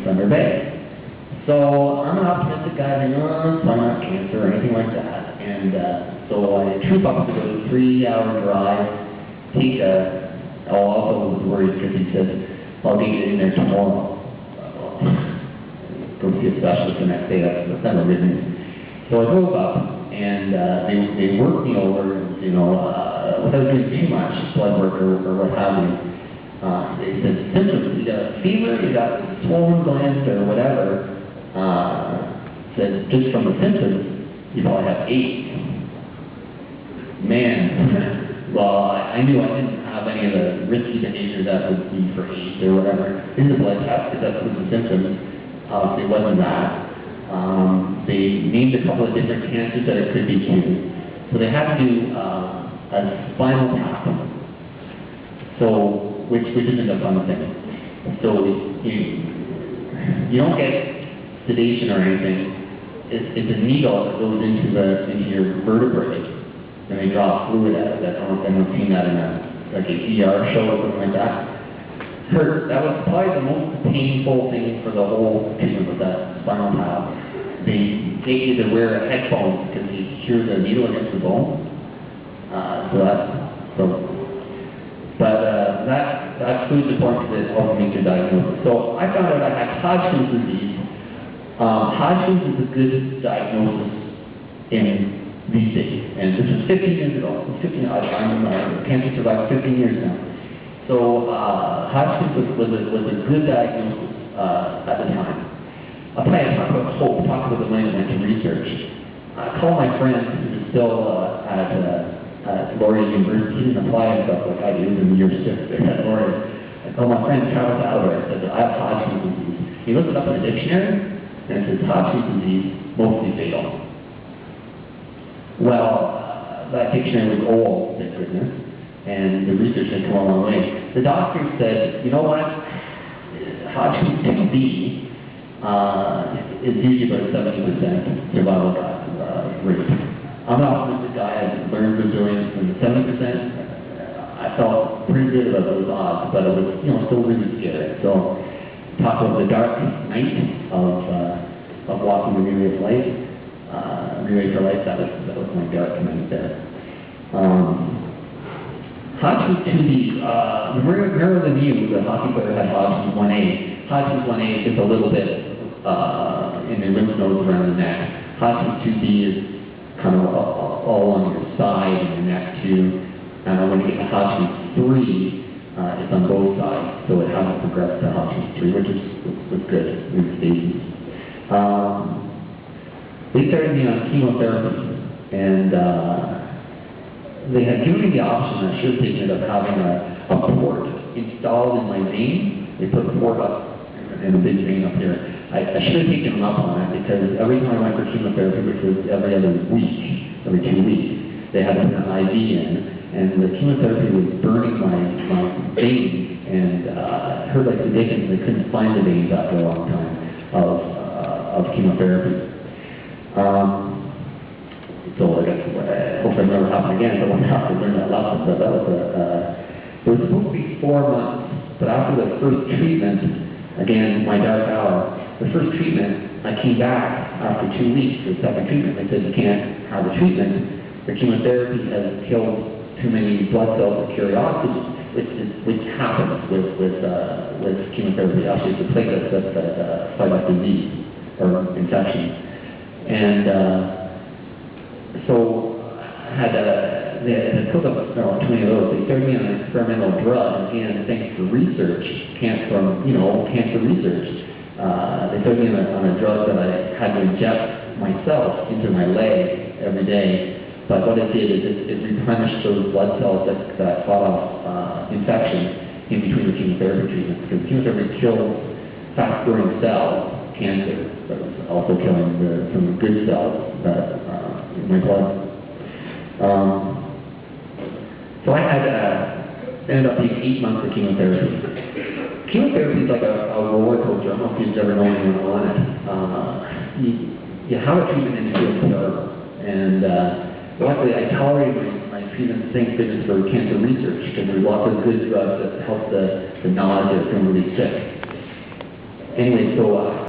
Thunder Bay. So I'm an optimistic guy, it's probably not cancer or anything like that. And so I troop up to the 3-hour drive, take also was worried because he said, I'll get in there tomorrow. Go see a specialist the next day, that's never good news. So I drove up, and they worked me over, without doing too much blood work or what have you. They said, symptoms, you got a fever, you got swollen glands or whatever. Said, just from the symptoms, you probably have AIDS. Man, well, I knew I didn't have any of the risky behavior that would be for AIDS or whatever. Did the blood test, because that's what the symptoms. It wasn't that. They named a couple of different cancers that it could be to. So they had to do a spinal tap. So, which isn't a fun thing. So you don't get sedation or anything. It's a needle that goes into your vertebrae, and they draw fluid out of it. I don't know if anyone's seen that in an ER show or something like that. Hurt. That was probably the most painful thing for the whole treatment with that spinal tap. They get you to wear headphones because you hear the needle against the bone. That proves the point because it helps make your diagnosis. So I found out I had Hodgkin's disease. Hodgkin's is a good diagnosis in these days, and this was 15 years ago. 15, I'm cancer survivor 15 years now. So Hodgkin's was a good diagnosis at the time. I'll tell you, talk about hope, talk about the money that went to research. I called my friend who is still at Laurier University. He didn't apply and stuff like I do in year 6 at Laurier. I called my friend Travis Albert. I said, I have Hodgkin's disease. He looked it up in a dictionary, and it says Hodgkin's disease, mostly fatal. Well, that dictionary was old, thank goodness, and the research had come a long way. The doctor said, you know what, Hodgkin's 2B is usually about a 70% survival rate. I'm an optimistic guy, I learned resilience, and the 70%, I felt pretty good about those odds, but it was still really scary. So, talk about the dark night of walking the Relay of Life. Relay for Life, that was my dark night there. Hodgkin's 2B, remember the news, the hockey player had Hodgkin's 1A. Hodgkin's 1A is just a little bit in the lymph nodes around the neck. Hodgkin's 2B is kind of all on your side and your neck too. When you get to Hodgkin's 3, it's on both sides, so it hasn't progressed to Hodgkin's 3, which was good in the stages. They started me on chemotherapy, and they had given me the option, I should have taken it, of having a port installed in my vein. They put a port up in a big vein up here. I should have taken them up on it because every time I went for chemotherapy, which was every other week, every 2 weeks, they had to put an IV in, and the chemotherapy was burning my veins, and it hurt like the dickens. They couldn't find the veins after a long time of chemotherapy. So I guess hope that never happen again. So I won't have to learn that lesson. But that was it was supposed to be 4 months, but after the first treatment, again my dark hour. The first treatment, I came back after 2 weeks for the second treatment. They said you can't have the treatment. The chemotherapy has killed too many blood cells that carry oxygen, which happens with chemotherapy. Actually, it's the platelets that fight off disease or infection. And so I they took up 20 of those. They started me on an experimental drug, and thanks to research, cancer research. They started me on a drug that I had to inject myself into my leg every day. But what it did is it replenished those blood cells that fought off infection in between the chemotherapy treatments. Because chemotherapy kills fast-growing cells, cancer, but it was also killing some good cells in my blood. So I had ended up being 8 months of chemotherapy. Chemotherapy is like a roller coaster. I don't know if you've ever known anyone on it. You have a treatment and you feel terrible. And luckily, I tolerated my treatment, thank goodness for cancer research, because there's lots of good drugs that help the nausea from really sick. anyway, so